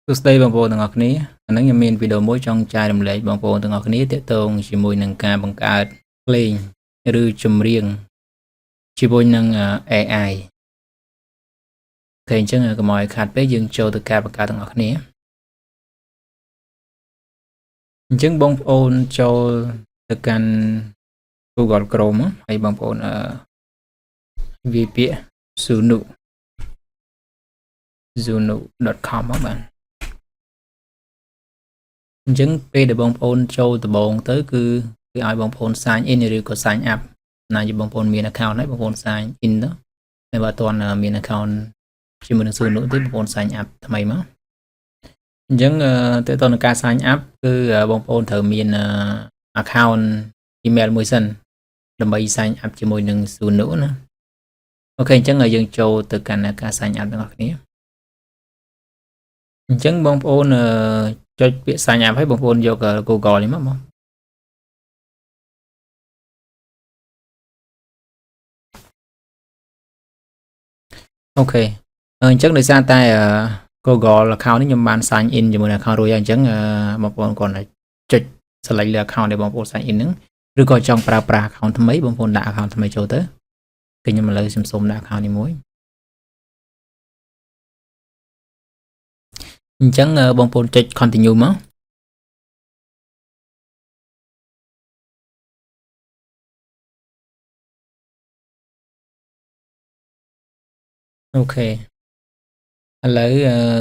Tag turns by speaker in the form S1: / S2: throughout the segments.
S1: សួស្តីបងប្អូនទាំងអស់គ្នាអាហ្នឹងខ្ញុំមានវីដេអូមួយចង់ចែករំលែកបងប្អូនទាំងអស់គ្នាទាក់ទងជាមួយនឹងការបង្កើតភ្លេងឬចម្រៀងជាមួយនឹង AI តែអញ្ចឹងកុំឲ្យខាតពេកយើងចូលទៅការបង្កើតទាំងអស់គ្នាអញ្ចឹងបងប្អូនចូលទៅកាន់ Google Chrome ហើយបងប្អូនវាយពាក្យ Zuno.com មកបាទអញ្ចឹងពេលដែលបងប្អូនចូលដំបូងទៅគឺគេឲ្យបងប្អូន sign in ឬក៏ sign up ណាជាបងប្អូនមាន account ហើយបងប្អូន sign in ទៅតែបើអត់ទាន់មាន account ជាមួយនឹង Suno ទេបងប្អូន sign up ថ្មីមកអញ្ចឹងតើតើនឹងការ sign up គឺបងប្អូនត្រូវមាន account email មួយសិនដើម្បី sign up ជាមួយនឹង Suno ណាអូខេអញ្ចឹងយើងចូលទៅកាន់ការ sign up ទាំងអស់គ្នាអញ្ចឹងបងប្អូនចុចពាក្យ sign up ហើយបងប្អូនយក Google នេះមកអូខេអញ្ចឹងដោយសារតែ Google account នេះខ្ញុំបាន sign in ជាមួយនឹង account រួចហើយអញ្ចឹងបងប្អូនគ្រាន់តែចុច select លើ account ដែលបងប្អូន sign in ហ្នឹងឬក៏ចង់ប្រើប្រាស់ account ថ្មីបងប្អូនដាក់ account ថ្មីចូលទៅគឺខ្ញុំឥឡូវខ្ញុំសូមដាក់ account នេះមួយអញ្ចឹងបងប្អូនចុច continue មកអូខេឥឡូវ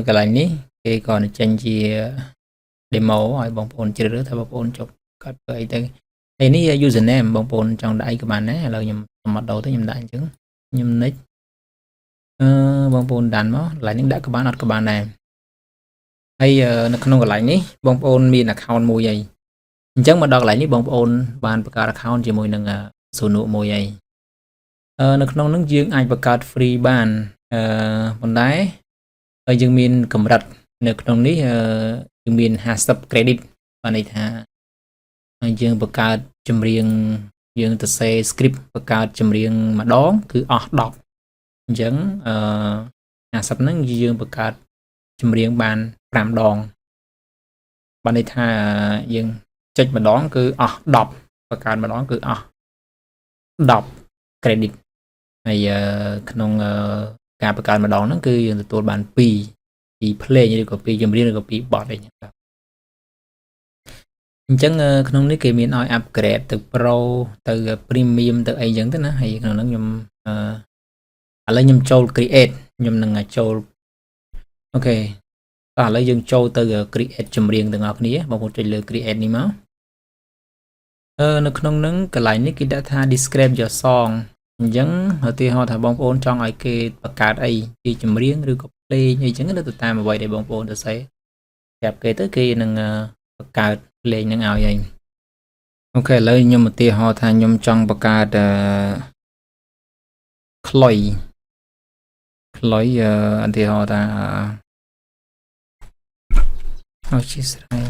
S1: កន្លែងនេះគេក៏នឹងចេញជា demo ឲ្យបងប្អូនជ្រើសរើសថាបងប្អូនចុចកាត់ទៅអីទៅហើយនេះ username បងប្អូនចង់ដាក់អីក៏បានដែរឥឡូវខ្ញុំមកដោទៅខ្ញុំដាក់អញ្ចឹងខ្ញុំ next បងប្អូនដានមកកន្លែងនេះដាក់ក៏បានអត់ក៏បានដែរហើយនៅក្នុងកន្លែងនេះបងប្អូនមាន account មួយហើយអញ្ចឹងមកដល់កន្លែងនេះបងប្អូនបានបង្កើត account ជាមួយនឹង Suno មួយហើយនៅក្នុងនោះយើងអាចបង្កើត free បានប៉ុន្តែហើយយើងមានកម្រិតនៅក្នុងនេះយើងមាន50 credit បានន័យថាយើងបង្កើតចម្រៀងយើងទៅសេ script បង្កើតចម្រៀងម្ដងគឺអស់10អញ្ចឹង50ហ្នឹងយើងបង្កើតចម្រៀងបាន5ដងបានន័យថាយើងចុចម្ដងគឺអស់10បង្កើតម្ដងគឺអស់10 credit ហើយក្នុងការបង្កើតម្ដងហ្នឹងគឺយើងទទួលបាន2ពី play ឬក៏ពីចម្រៀងឬក៏ពីបទអីចឹងបាទអញ្ចឹងក្នុងនេះគេមានឲ្យ upgrade ទៅ Pro ទៅ Premium ទៅអីចឹងទៅណាហើយក្នុងហ្នឹងខ្ញុំឥឡូវខ្ញុំចូល create ខ្ញុំនឹងចូលអូខេឥឡូវយើងចូលទៅ create ចម្រៀងទាំងអស់គ្នាបងប្អូនចុចលើ create នេះមកនៅក្នុងហ្នឹងកន្លែងនេះគេដាក់ថា describe your song អញ្ចឹងឧទាហរណ៍ថាបងប្អូនចង់ឲ្យគេបង្កើតអីជាចម្រៀងឬក៏ភ្លេងអីចឹងទៅតាមអ្វីដែលបងប្អូនទៅសេប្រាប់គេទៅគេនឹងបង្កើតភ្លេងហ្នឹងឲ្យហើយអូខេឥឡូវខ្ញុំឧទាហរណ៍ថាខ្ញុំចង់បង្កើតខ្លុយឧទាហរណ៍ថាអធិស្ឋាន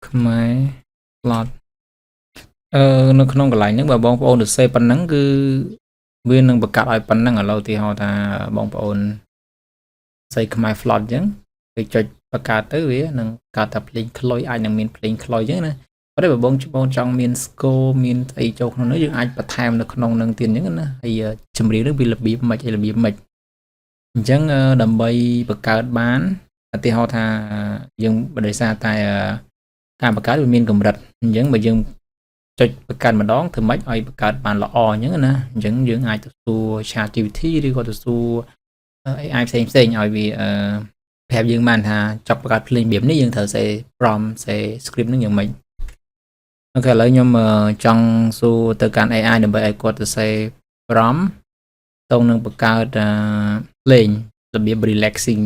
S1: ខ្មែរ plot នៅក្នុងកន្លែងហ្នឹងបើបងប្អូនទៅសេប៉ុណ្ណឹងគឺវានឹងបង្កើតឲ្យប៉ុណ្ណឹងឥឡូវឧទាហរណ៍ថាបងប្អូនសេខ្មែរ plot អញ្ចឹងគេចុចបង្កើតទៅវានឹងកើតតែភ្លេងខ្លុយអាចនឹងមានភ្លេងខ្លុយអញ្ចឹងណាប៉ុន្តែបើបងចង់មាន score មានអីចូលក្នុងនោះយើងអាចបន្ថែមនៅក្នុងនឹងទៀតអញ្ចឹងណាហើយចម្រៀងនឹងវារបៀបម៉េចរបៀបម៉េចអញ្ចឹងដើម្បីបង្កើតបានឧទាហរណ៍ថាយើងបដិសេធតែការបង្កើតវាមានកម្រិតអញ្ចឹងបើយើងចុចបង្កើតម្ដងធ្វើម៉េចឲ្យបង្កើតបានល្អអញ្ចឹងណាអញ្ចឹងយើងអាចទៅសួរ ChatGPT ឬក៏ទៅសួរ AI ផ្សេងឲ្យវាប្រាប់យើងបានថាចង់បង្កើតភ្លេងរបៀបនេះយើងត្រូវសេ prompt សេ script ហ្នឹងយ៉ាងម៉េចអូខេឥឡូវខ្ញុំចង់សួរទៅកាន់ AI ដើម្បីឲ្យគាត់ទៅសេ prompt តោងនឹងបង្កើតភ្លេងរបៀប relaxing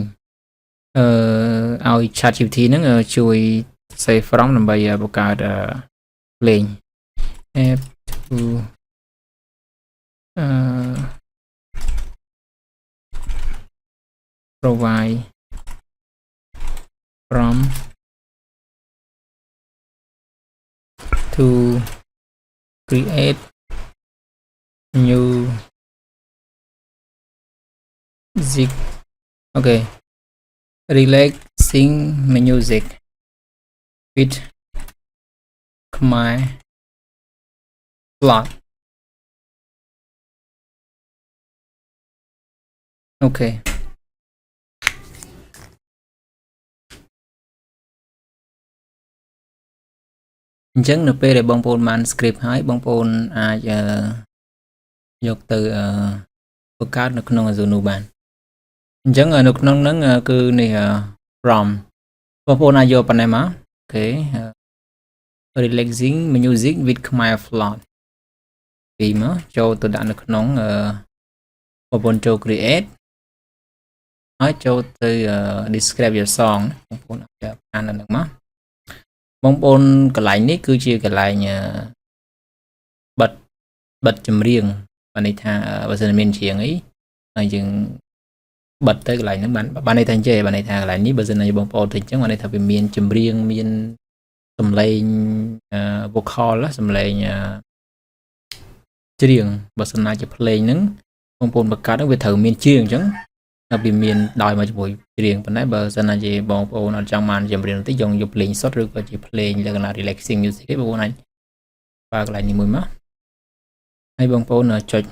S1: ឲ្យ ChatGPT ហ្នឹងជួយ save from ដើម្បីបង្កើតភ្លេង have to provide from to create new music អូខេ relaxing music with Khmer plot ok chẳng được để bong bồn man script hay bong bồn dục từបង្កើតនៅក្នុង Azure នោះបានអញ្ចឹងនៅក្នុងហ្នឹងគឺនេះ from បងប្អូនអាចយកប៉ុណ្ណេះមកអូខេ relaxing music with Khmer float ពីមកចូលទៅដាក់នៅក្នុងបងប្អូនចូល create ហើយចូលទៅ describe your song បងប្អូនអាចអាននៅហ្នឹងមកបងប្អូនកន្លែងនេះគឺជាកន្លែងបិទចម្រៀងបានន័យថាបើសិនមានច្រៀងអីហើយយើងបិទទៅកន្លែងហ្នឹងបានន័យថាអញ្ចឹងបានន័យថាកន្លែងនេះបើសិនជាបងប្អូនទៅអញ្ចឹងបានន័យថាវាមានចម្រៀងមានសំឡេងvocal សំឡេងច្រៀងបើសិនណាជាភ្លេងហ្នឹងបងប្អូនបង្កើតហ្នឹងវាត្រូវមានច្រៀងអញ្ចឹងដល់វាមានដោយមកជាមួយច្រៀងប៉ុន្តែបើសិនណាជាបងប្អូនអត់ចង់បានចម្រៀងទេយកភ្លេងសុទ្ធឬក៏ជាភ្លេងលក្ខណៈ relaxing music ទេបងប្អូនអាចបើកន្លែងនេះមួយមកហើយបងប្អូនចុច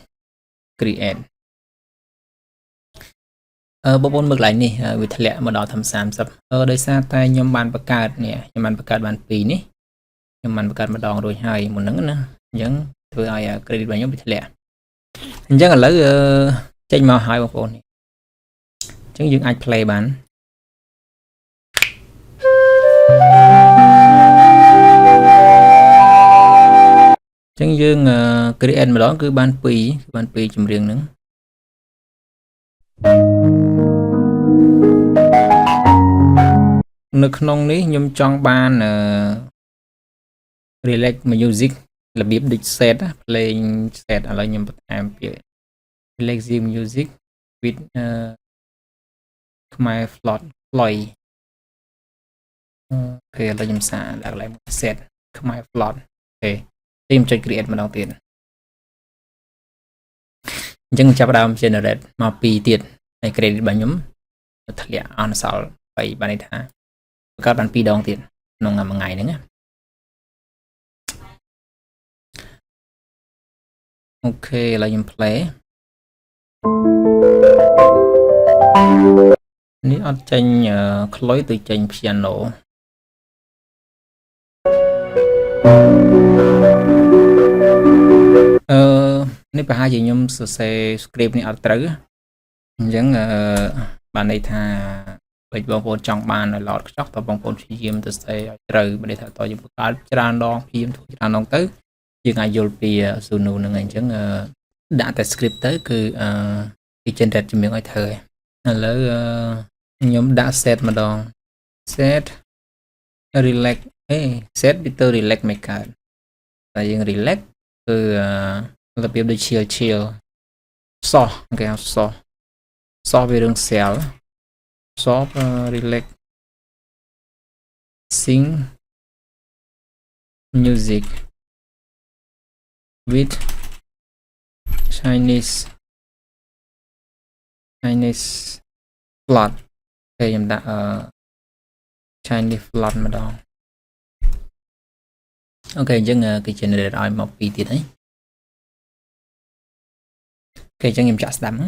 S1: create បងប្អូនមើលកន្លែងនេះវាធ្លាក់មកដល់ធំ30ដោយសារតែខ្ញុំបានបង្កើតនេះខ្ញុំបានបង្កើតបាន2នេះខ្ញុំបានបង្កើតម្ដងរួចហើយមុនហ្នឹងណាអញ្ចឹងធ្វើឲ្យ credit របស់ខ្ញុំវាធ្លាក់អញ្ចឹងឥឡូវចេញមកហើយបងប្អូននេះអញ្ចឹងយើងអាច play បានអញ្ចឹងយើង create ម្ដងគឺបាន2ចម្រៀងហ្នឹងនៅក្នុងនេះខ្ញុំចង់បាន relax music របៀបដូច set ភ្លេង set ឥឡូវខ្ញុំបន្ថែមពាក្យ relaxing music with Khmer float ploy អូខេឥឡូវខ្ញុំសាដាក់កន្លែង set Khmer float អូខេខ្ញុំចុច create ម្ដងទៀតអញ្ចឹងចាប់ផ្ដើម generate មក2ទៀតហើយ credit របស់ខ្ញុំធ្លាក់អស់សល់3បានន័យថាបង្កើតបាន2ដងទៀតក្នុងមួយថ្ងៃហ្នឹងណាអូខេឥឡូវខ្ញុំ play នេះអត់ចេញខ្លុយទៅចេញ piano នេះប្រហែលជាខ្ញុំសរសេរ script នេះអត់ត្រូវអញ្ចឹងបានន័យថាបើបងប្អូនចង់បានឲ្យឡតខ្ចោះតើបងប្អូនព្យាយាមទៅសរសេរឲ្យត្រូវបានន័យថាតើយើងបង្កើតច្រើនដងព្យាយាមធ្វើច្រើនដងទៅយើងអាចយល់ពី Suno ហ្នឹងអញ្ចឹងដាក់តែ script ទៅគឺគេ generate ចម្រៀងឲ្យធ្វើឥឡូវខ្ញុំដាក់ set ម្ដង set relax set ទៅ relax មិនកើតតែយើង relax គឺរបៀបដូច chill សោះគេហៅសោះវារឿង cell សោះ relax sing music with Chinese flood គេខ្ញុំដាក់Chinese flood ម្ដងអូខេអញ្ចឹងគេ generate ឲ្យមក2ទៀតហើយអូខេអញ្ចឹងខ្ញុំចាក់ស្ដាប់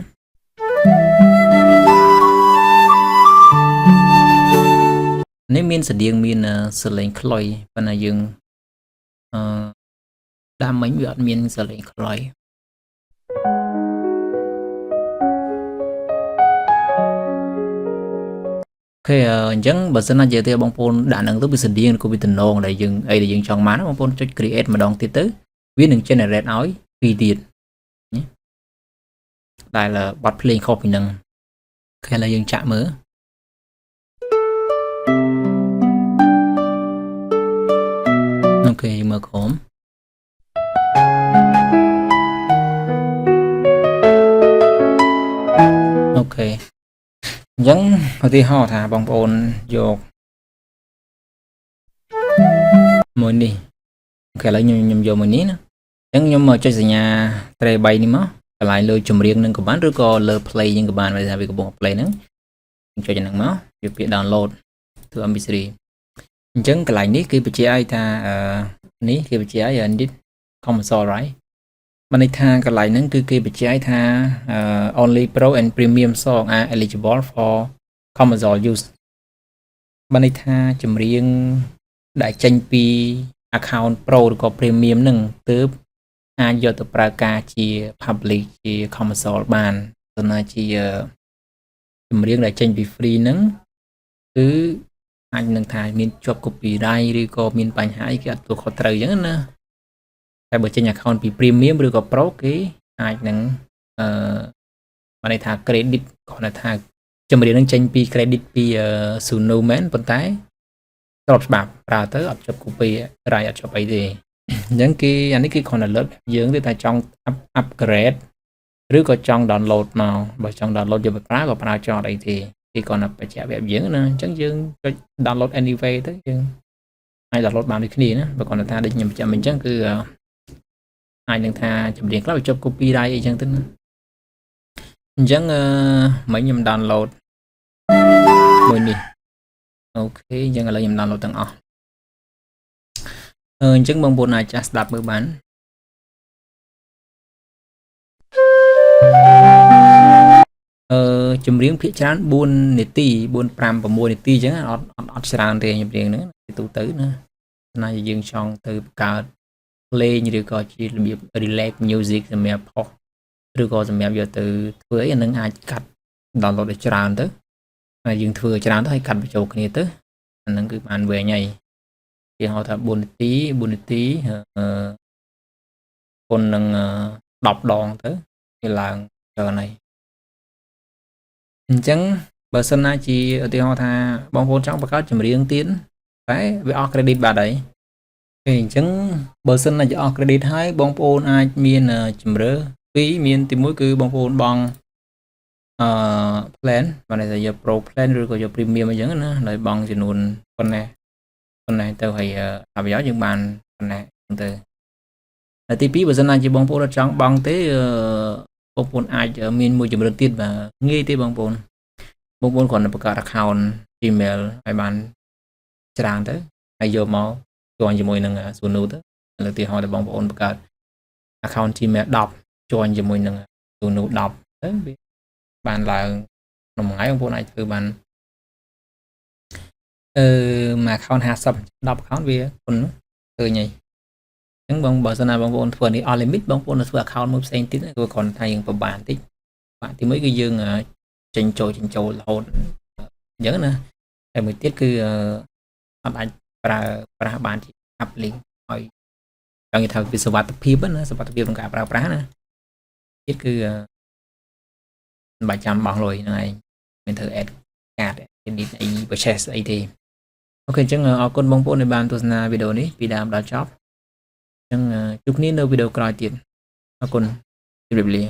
S1: នេះមានស្តៀងមានសលេងខ្លុយប៉ុន្តែយើងតាមមិញវាអត់មានសលេងខ្លុយអូខេអញ្ចឹងបើសិនណានិយាយទៅបងប្អូនដាក់ហ្នឹងទៅវាស្តៀងក៏វាតំណងដែលយើងចង់បានបងប្អូនចុច create ម្ដងទៀតទៅវានឹង generate ឲ្យ2ទៀតដែលបទភ្លេងខុសពីហ្នឹងអូខេឥឡូវយើងចាក់មើលអូខេមើលក្រុមអូខេអញ្ចឹងឧទាហរណ៍ថាបងប្អូនយកមួយនេះអូខេឥឡូវខ្ញុំយកមួយនេះណាអញ្ចឹងខ្ញុំមកចុចសញ្ញា tray 3នេះមកកន្លែងលើចម្រៀងនឹងក៏បានឬក៏លើ play នឹងក៏បានបើថាវាកំពុង play ហ្នឹងខ្ញុំចុចហ្នឹងមក việc download từ MP3 chẳng cái lại ní khi bị ai ta ní khi bị ai ở edit console right mà này tha cái lại nâng cứ khi bị ai tha only pro and premium song are eligible for console use mà này tha chấm riêng đại tranh pi account pro có premium nâng từ ai do từ praka chi public chi console ban từ nay chi chấm riêng đại tranh pi free nâng cứ anh nâng thải miền chụp copy đây rồi có miền bánh hải cái tụ khó trời giống nè tại bởi trên nhà account bị premium rồi có pro cái anh nâng mà này thả credit còn là thả cho mình nâng tranh pi credit pi snowman vận tải drop bạc ra tới ập chụp copy ra ập chụp ấy thì những cái anh ấy cái còn là lớp dưỡng thì ta trong upgrade rồi có trong download nào bởi trong download cho bật ra có cho đây thì còn là phải trả về dưỡng nữa chẳng dương cho download anyway tới dương ai download bao nhiêu cái gì nữa và còn là ta định nhầm chậm mình chắc cứ ai đang tha chụp điện class cho copy đây chẳng tính chẳng mấy nhầm download mười đi ok chẳng là nhầm download tầng chẳng bằng bộ này chắc đạp bữa bán chùm riêng phía chán buôn nít ti buôn pram và mua nít ti chứ ọt sàn thì nhập riêng nữa tụ tử nữa này dừng xong từ cả lên như được coi chỉ là việc relay music rồi mẹ pop rồi coi rồi mẹ giờ từ với nâng ai cắt download để tràn tới này dừng thừa tràn tới cắt bị chụp cái này tới nâng cứ bàn về nhảy thì họ thật buôn tí con nâng đọc đòn tới thì là chờ này chẳng bờ sân ai chỉ ở tiêu tha bóng vốn trong báo cáo chấm riêng tiến đấy với credit bà đấy thì chẳng bờ sân này cho credit hai bóng vốn ai miền chấm rơ phí miền thì mỗi cứ bóng vốn bằng plan và này là giờ pro plan rồi có giờ premium mà chẳng nữa lại bằng chỉ luôn con này tao hay làm gió những bàn con này từ là tí phí bờ sân này chỉ bóng vốn trong bằng thế bóng vốn ai ở miền môi chấm rơ tiền và nghi thế bóng vốn còn làประกาศ account email ឲ្យបានច្រើនទៅហើយយកមក join ជាមួយនឹង Sunu ទៅលើកទីហោដែលបងប្អូនបង្កើត account email 10 join ជាមួយនឹង Sunu 10ទៅវាបានឡើងក្នុងមួយថ្ងៃបងប្អូនអាចធ្វើបានមួយ account 50 10 account វាគុណឃើញហើយអញ្ចឹងបងបើសិនណាបងប្អូនធ្វើនេះ all limit បងប្អូនធ្វើ account មួយផ្សេងទៀតគឺគ្រាន់តែយើងប្របានតិចបាទទីមួយគឺយើងចេញចូលរហូតអញ្ចឹងណាតែមួយទៀតគឺអត់អាចប្រើបានជា app link ឲ្យចង់និយាយថាវាសុវត្ថិភាពណាសុវត្ថិភាពក្នុងការប្រើប្រាស់ណាទៀតគឺមិនបាច់ចាំបោះលុយហ្នឹងឯងមានធ្វើ add card edit អី purchase អីទេអូខេអញ្ចឹងអរគុណបងប្អូនដែលបានទស្សនាវីដេអូនេះពីដើមដល់ចប់អញ្ចឹងជួបគ្នានៅវីដេអូក្រោយទៀតអរគុណជម្រាបលា